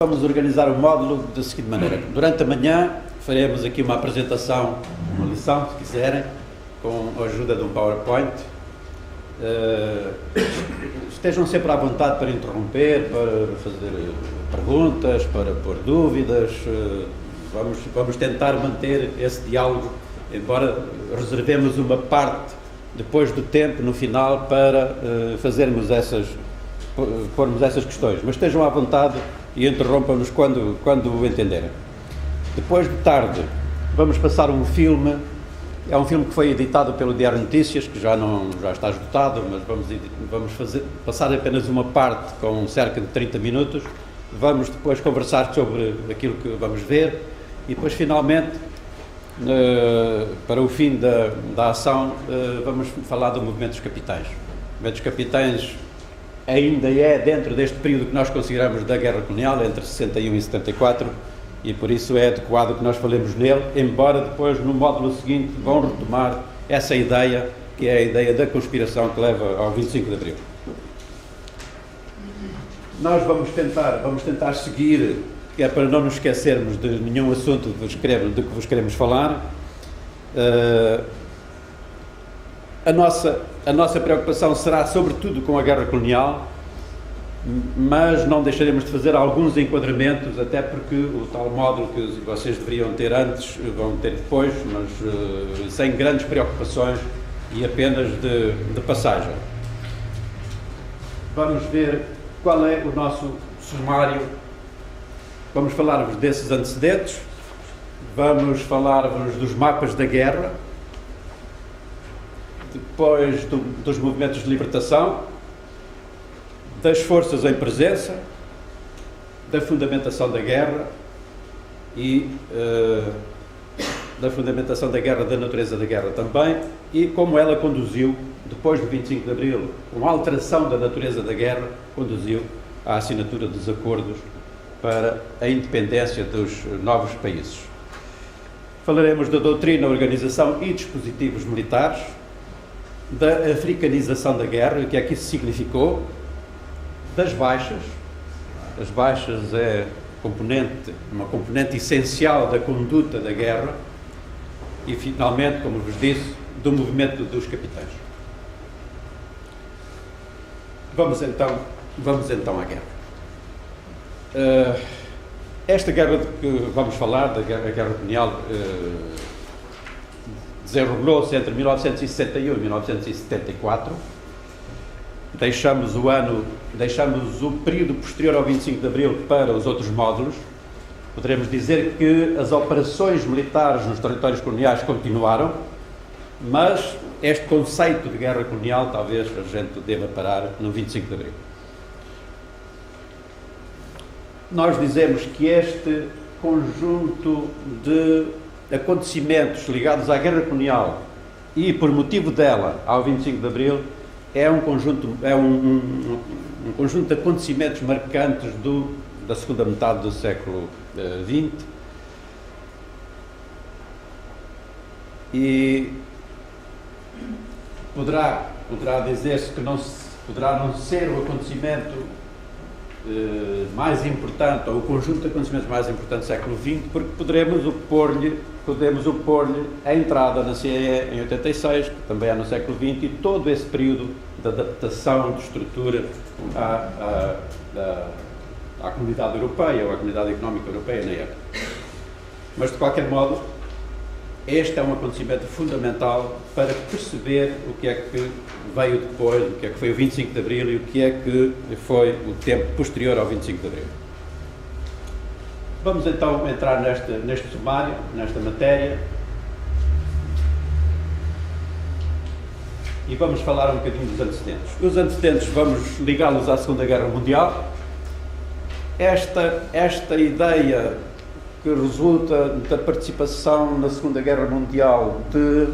Vamos organizar o módulo da seguinte maneira. Durante a manhã faremos aqui uma apresentação, uma lição, se quiserem, com a ajuda de um PowerPoint. Estejam sempre à vontade para interromper, para fazer perguntas, para pôr dúvidas. Vamos tentar manter esse diálogo, embora reservemos uma parte depois do tempo, no final, para pormos essas questões. Mas estejam à vontade e interrompam-nos quando o entenderem. Depois de tarde, vamos passar um filme. É um filme que foi editado pelo Diário Notícias, que já está esgotado, mas vamos passar apenas uma parte com cerca de 30 minutos. Vamos depois conversar sobre aquilo que vamos ver e depois, finalmente, para o fim da ação, vamos falar do movimento dos capitães. O movimento dos capitães ainda é dentro deste período que nós consideramos da Guerra Colonial, entre 61 e 74, e por isso é adequado que nós falemos nele, embora depois, no módulo seguinte, vão retomar essa ideia, que é a ideia da conspiração que leva ao 25 de Abril. Nós vamos tentar seguir, que é para não nos esquecermos de nenhum assunto de que vos queremos falar. A nossa preocupação será sobretudo com a Guerra Colonial, mas não deixaremos de fazer alguns enquadramentos, até porque o tal módulo que vocês deveriam ter antes, vão ter depois, mas sem grandes preocupações e apenas de passagem. Vamos ver qual é o nosso sumário. Vamos falar-vos desses antecedentes, vamos falar-vos dos mapas da guerra, depois dos movimentos de libertação, das forças em presença, da fundamentação da guerra e da fundamentação da guerra, da natureza da guerra também, e como ela conduziu, depois do 25 de Abril, com a alteração da natureza da guerra, conduziu à assinatura dos acordos para a independência dos novos países. Falaremos da doutrina, organização e dispositivos militares, da africanização da guerra, o que é que isso significou, das baixas. As baixas é uma componente essencial da conduta da guerra e, finalmente, como vos disse, do movimento dos capitães. Vamos então à guerra. Esta guerra de que vamos falar, a Guerra Colonial, desenrolou-se entre 1961 e 1974. Deixamos o período posterior ao 25 de Abril para os outros módulos. Poderemos dizer que as operações militares nos territórios coloniais continuaram, mas este conceito de guerra colonial talvez a gente deva parar no 25 de Abril. Nós dizemos que este conjunto de acontecimentos ligados à guerra colonial e, por motivo dela, ao 25 de Abril, é um conjunto de acontecimentos marcantes da segunda metade do século XX e poderá dizer-se que poderá não ser o acontecimento mais importante, ou o conjunto de acontecimentos mais importantes do século XX, porque podemos opor-lhe a entrada na CEE em 86, que também é no século XX, e todo esse período de adaptação, de estrutura à comunidade europeia, ou à comunidade económica europeia na época. Mas, de qualquer modo, este é um acontecimento fundamental para perceber o que é que veio depois, o que é que foi o 25 de Abril e o que é que foi o tempo posterior ao 25 de Abril. Vamos então entrar neste sumário, nesta matéria, e vamos falar um bocadinho dos antecedentes. Os antecedentes vamos ligá-los à Segunda Guerra Mundial. Esta ideia que resulta da participação na Segunda Guerra Mundial de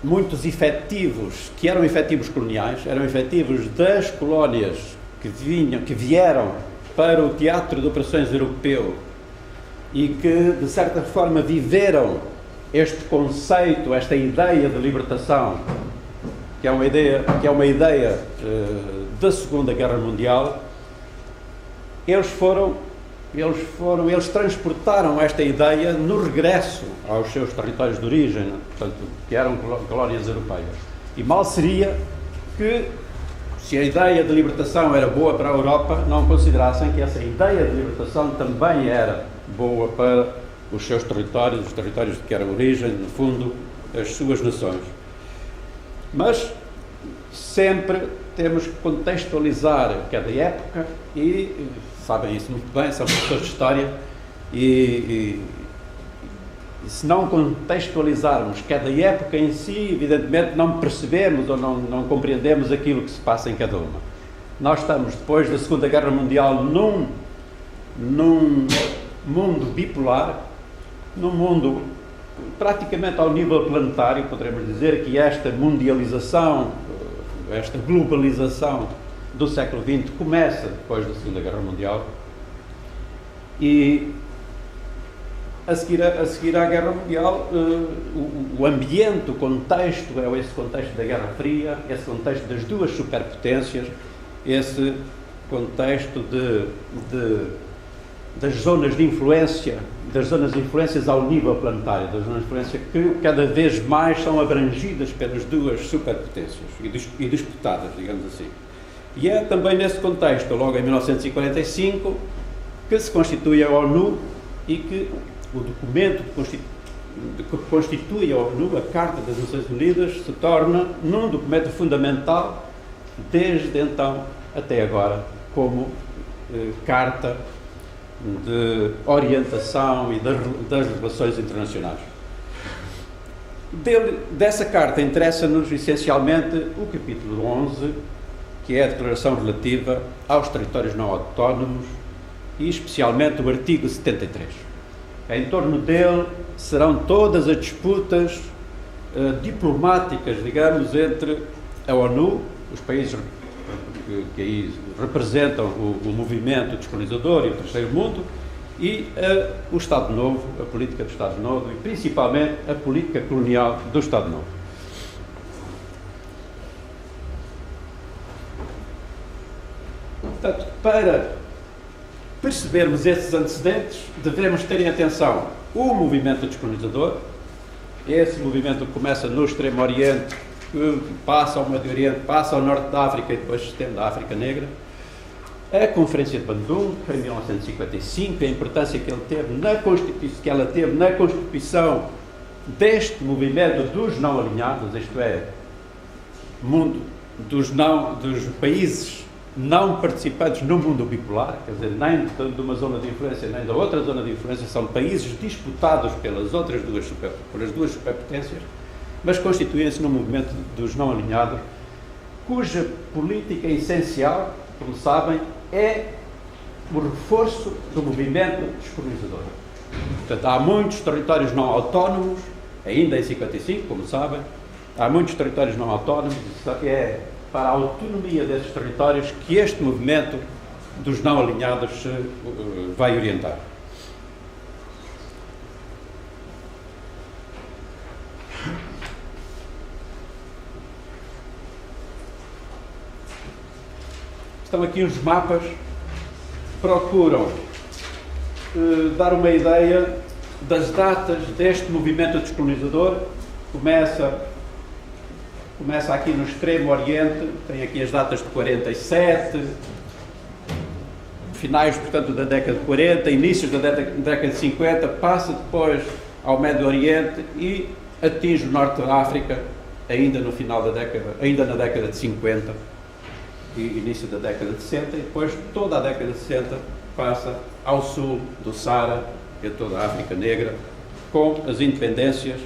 muitos efetivos, que eram efetivos coloniais, eram efetivos das colónias que vieram para o teatro de operações europeu e que, de certa forma, viveram este conceito, esta ideia de libertação, que é uma ideia da Segunda Guerra Mundial, eles transportaram esta ideia no regresso aos seus territórios de origem, portanto, que eram colónias europeias. E mal seria que, se a ideia de libertação era boa para a Europa, não considerassem que essa ideia de libertação também era boa para os seus territórios, os territórios de que era a origem, no fundo, as suas nações. Mas sempre temos que contextualizar cada época e sabem isso muito bem, são professores de História e se não contextualizarmos cada época em si, evidentemente não percebemos ou não compreendemos aquilo que se passa em cada uma. Nós estamos, depois da Segunda Guerra Mundial, num mundo bipolar, num mundo praticamente ao nível planetário, poderemos dizer que esta mundialização, esta globalização do século XX começa depois da Segunda Guerra Mundial e a seguir à Guerra Mundial o ambiente, o contexto é esse contexto da Guerra Fria, esse contexto das duas superpotências, esse contexto das zonas de influência, das zonas de influências ao nível planetário, das zonas de influência que cada vez mais são abrangidas pelas duas superpotências e disputadas, digamos assim. E é também nesse contexto, logo em 1945, que se constitui a ONU e que o documento que constitui a ONU, a Carta das Nações Unidas, se torna num documento fundamental desde então até agora, como carta de orientação e das relações internacionais. Dessa carta interessa-nos essencialmente o capítulo 11, que é a declaração relativa aos territórios não autónomos e especialmente o artigo 73. Em torno dele serão todas as disputas diplomáticas, digamos, entre a ONU, os países que aí representam o movimento descolonizador e o terceiro mundo, e o Estado Novo, a política do Estado Novo e principalmente a política colonial do Estado Novo. Portanto, para percebermos esses antecedentes, devemos ter em atenção o movimento descolonizador. Esse movimento começa no Extremo Oriente, passa ao Médio Oriente, passa ao Norte da África e depois se estende à África Negra. A Conferência de Bandung, em 1955, a importância que ela teve na constituição deste movimento dos não alinhados, isto é, dos países não participantes no mundo bipolar, quer dizer, nem de uma zona de influência nem da outra zona de influência, são países disputados pelas duas superpotências, mas constituem-se no movimento dos não alinhados, cuja política essencial, como sabem, é o reforço do movimento descolonizador. Portanto, há muitos territórios não autónomos, ainda em 55, como sabem, há muitos territórios não autónomos, e é para a autonomia desses territórios que este movimento dos não alinhados vai orientar. Estão aqui os mapas, procuram dar uma ideia das datas deste movimento descolonizador. Começa aqui no Extremo Oriente, tem aqui as datas de 47, finais, portanto, da década de 40, inícios da década de 50, passa depois ao Médio Oriente e atinge o Norte da África, ainda no final da década, ainda na década de 50 e início da década de 60, e depois toda a década de 60 passa ao sul do Saara e toda a África Negra, com as independências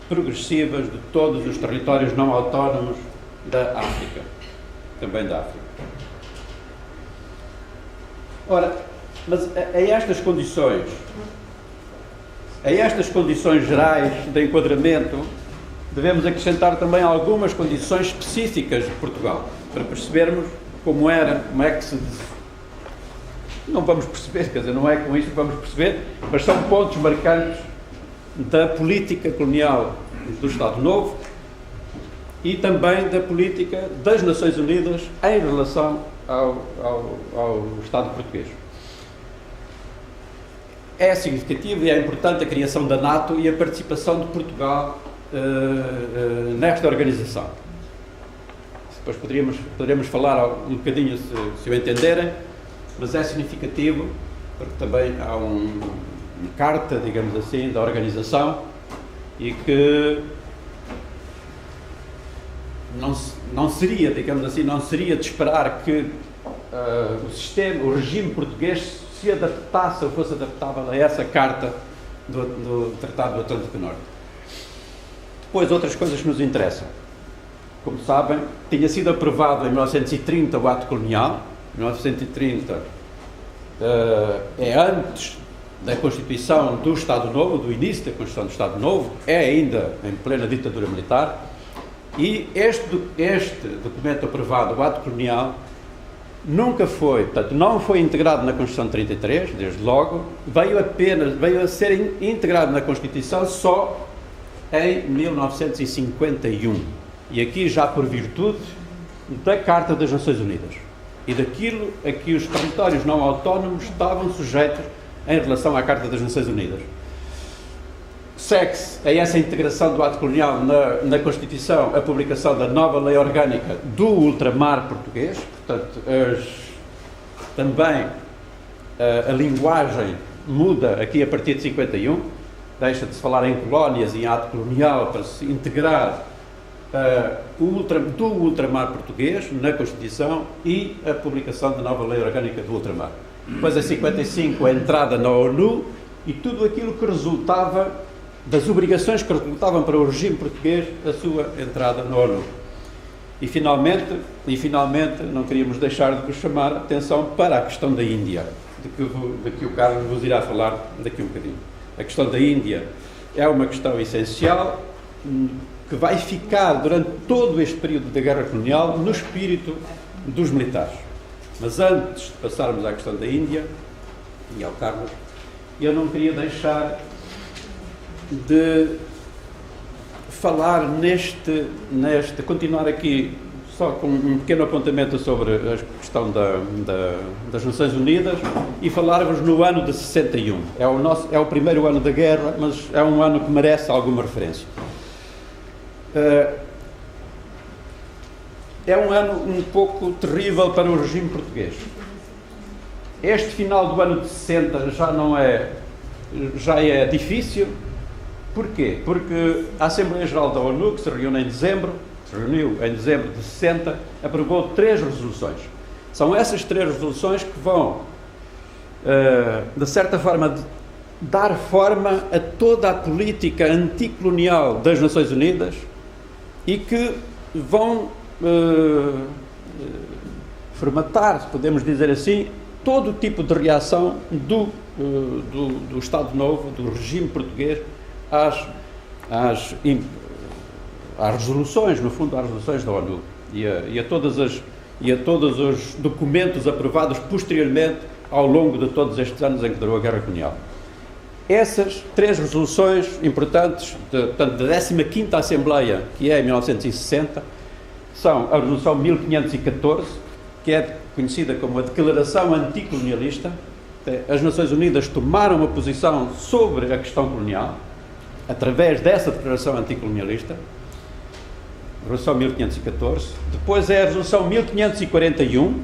progressivas de todos os territórios não autónomos da África, também da África. Ora, mas a estas condições gerais de enquadramento, devemos acrescentar também algumas condições específicas de Portugal, para percebermos como é que se... Não vamos perceber, quer dizer, não é com isto que vamos perceber, mas são pontos marcantes da política colonial do Estado Novo e também da política das Nações Unidas em relação ao Estado português. é significativo e é importante a criação da NATO e a participação de Portugal nesta organização. Depois poderíamos falar um bocadinho, se o entenderem, mas é significativo porque também há uma carta, digamos assim, da organização e que não seria, digamos assim, não seria de esperar que o regime português se adaptasse ou fosse adaptável a essa carta do Tratado do Atlântico Norte. Depois, outras coisas que nos interessam. Como sabem, tinha sido aprovado em 1930 o Ato Colonial. 1930 é antes da Constituição do Estado Novo, do início da Constituição do Estado Novo, é ainda em plena ditadura militar, e este documento aprovado, o Ato Colonial, nunca foi, portanto, não foi integrado na Constituição de 33, desde logo, veio a ser integrado na Constituição só em 1951, e aqui já por virtude da Carta das Nações Unidas e daquilo a que os territórios não autónomos estavam sujeitos em relação à Carta das Nações Unidas. Segue-se a essa integração do Ato Colonial na Constituição a publicação da nova Lei Orgânica do Ultramar Português, portanto, também a linguagem muda aqui a partir de 51, deixa de se falar em colónias e em ato colonial para se integrar do ultramar português na Constituição e a publicação da nova Lei Orgânica do Ultramar. Depois, em 55, a entrada na ONU e tudo aquilo que resultava das obrigações que resultavam para o regime português a sua entrada na ONU. E finalmente, não queríamos deixar de vos chamar a atenção para a questão da Índia, de que o Carlos vos irá falar daqui um bocadinho. A questão da Índia é uma questão essencial que vai ficar durante todo este período da Guerra Colonial no espírito dos militares. Mas antes de passarmos à questão da Índia e ao Carlos, eu não queria deixar de falar continuar aqui só com um pequeno apontamento sobre a questão das Nações Unidas e falar-vos no ano de 61. É o primeiro ano da guerra, mas é um ano que merece alguma referência. É um ano um pouco terrível para o regime português. Este final do ano de 60 já é difícil. Porquê? Porque a Assembleia Geral da ONU, que se reuniu em dezembro de 60, aprovou 3 resoluções. São essas 3 resoluções que vão, de certa forma, dar forma a toda a política anticolonial das Nações Unidas e que vão formatar, se podemos dizer assim, todo o tipo de reação do Estado Novo, do regime português, às resoluções, no fundo, às resoluções da ONU e a todos os documentos aprovados posteriormente ao longo de todos estes anos em que durou a Guerra Colonial. Essas 3 resoluções importantes, da 15ª Assembleia, que é em 1960, são a Resolução 1514, que é conhecida como a Declaração Anticolonialista. As Nações Unidas tomaram uma posição sobre a questão colonial, através dessa Declaração Anticolonialista, Resolução 1514. Depois é a Resolução 1541,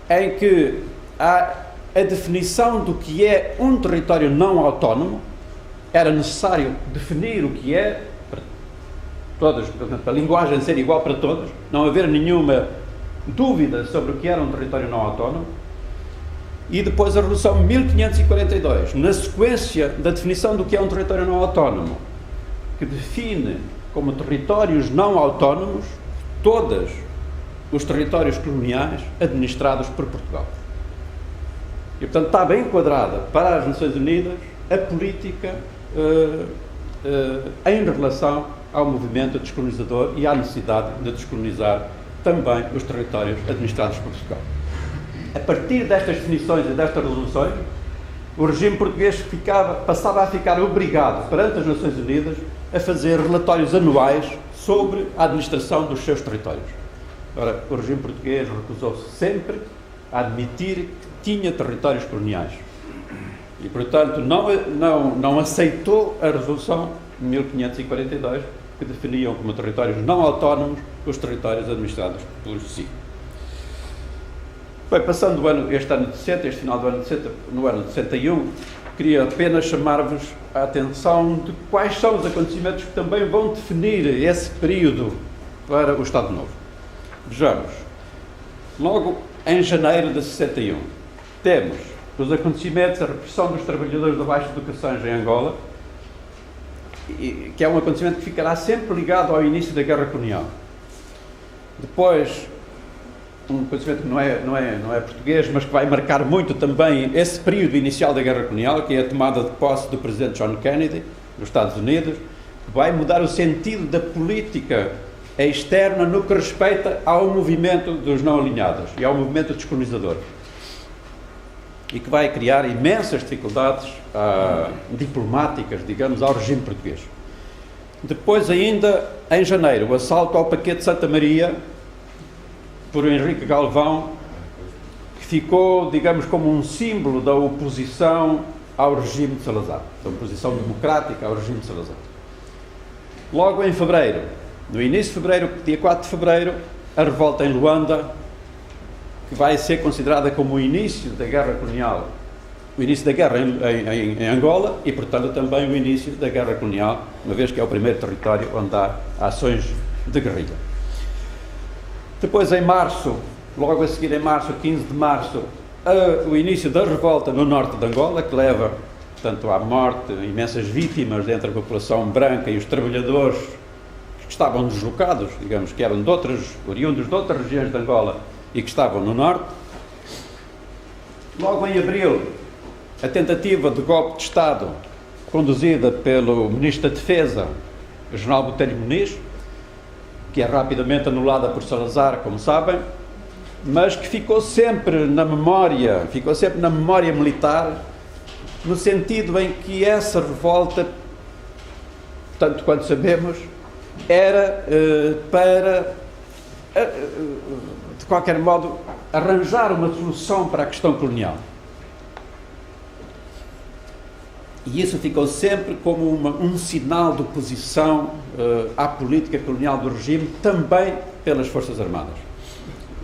em que há a definição do que é um território não autónomo. Era necessário definir o que é, para todos, a linguagem ser igual para todos, não haver nenhuma dúvida sobre o que era um território não autónomo. E depois a Resolução 1542, na sequência da definição do que é um território não autónomo, que define como territórios não autónomos todos os territórios coloniais administrados por Portugal. E, portanto, está bem enquadrada para as Nações Unidas a política em relação ao movimento descolonizador e à necessidade de descolonizar também os territórios administrados por Portugal. A partir destas definições e destas resoluções, o regime português passava a ficar obrigado, perante as Nações Unidas, a fazer relatórios anuais sobre a administração dos seus territórios. Ora, o regime português recusou-se sempre a admitir que tinha territórios coloniais. E, portanto, não aceitou a resolução de 1542, que definiam como territórios não autónomos os territórios administrados por si. Bem, passando este ano de 60, este final do ano de 60, no ano de 61, queria apenas chamar-vos a atenção de quais são os acontecimentos que também vão definir esse período para o Estado Novo. Vejamos, logo em janeiro de 61, temos os acontecimentos, a repressão dos trabalhadores da baixa educação em Angola, que é um acontecimento que ficará sempre ligado ao início da Guerra Colonial. Depois, um acontecimento que não é português, mas que vai marcar muito também esse período inicial da Guerra Colonial, que é a tomada de posse do presidente John Kennedy, dos Estados Unidos, que vai mudar o sentido da política externa no que respeita ao movimento dos não alinhados e ao movimento descolonizador. E que vai criar imensas dificuldades diplomáticas, digamos, ao regime português. Depois, ainda em janeiro, o assalto ao Paquete de Santa Maria por Henrique Galvão, que ficou, digamos, como um símbolo da oposição ao regime de Salazar, da oposição democrática ao regime de Salazar. Logo em fevereiro, no início de fevereiro, dia 4 de fevereiro, a revolta em Luanda, que vai ser considerada como o início da Guerra Colonial, o início da guerra em Angola e, portanto, também o início da Guerra Colonial, uma vez que é o primeiro território onde há ações de guerrilha. Depois, em março, logo a seguir em março, 15 de março, o início da revolta no norte de Angola, que leva, portanto, à morte, imensas vítimas entre a população branca e os trabalhadores que estavam deslocados, digamos, que eram oriundos de outras regiões de Angola e que estavam no norte. Logo em abril, a tentativa de golpe de Estado conduzida pelo Ministro da Defesa, o General Botelho Muniz, que é rapidamente anulada por Salazar, como sabem, mas que ficou sempre na memória militar, no sentido em que essa revolta, tanto quanto sabemos, era para, de qualquer modo, arranjar uma solução para a questão colonial. E isso ficou sempre como um sinal de oposição à política colonial do regime, também pelas Forças Armadas.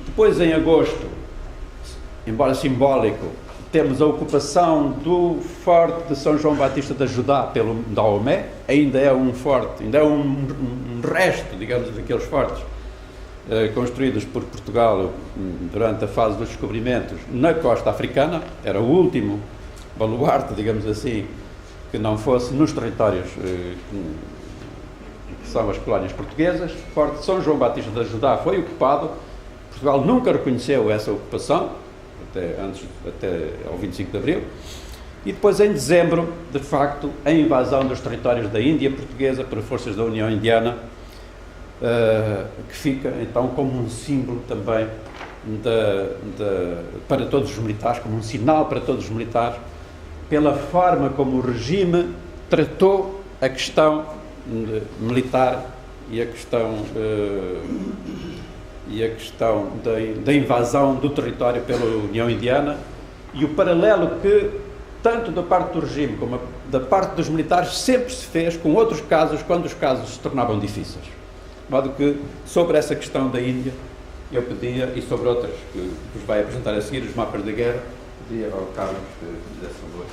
Depois, em agosto, embora simbólico, temos a ocupação do Forte de São João Batista da Judá pelo Daomé. Ainda é um forte, ainda é um resto, digamos, daqueles fortes construídos por Portugal durante a fase dos descobrimentos na costa africana. Era o último baluarte, digamos assim, que não fosse nos territórios que são as colónias portuguesas. O Forte de São João Batista da Judá foi ocupado. Portugal nunca reconheceu essa ocupação, até ao 25 de Abril. E depois, em dezembro, de facto, a invasão dos territórios da Índia portuguesa por forças da União Indiana, que fica, então, como um símbolo também para todos os militares, como um sinal para todos os militares, pela forma como o regime tratou a questão militar e a questão da invasão do território pela União Indiana, e o paralelo que, tanto da parte do regime como da parte dos militares, sempre se fez com outros casos, quando os casos se tornavam difíceis. De modo que, sobre essa questão da Índia, eu pedia, e sobre outras que vos vai apresentar a seguir, os mapas da guerra, pedia ao Carlos que fizesse favor.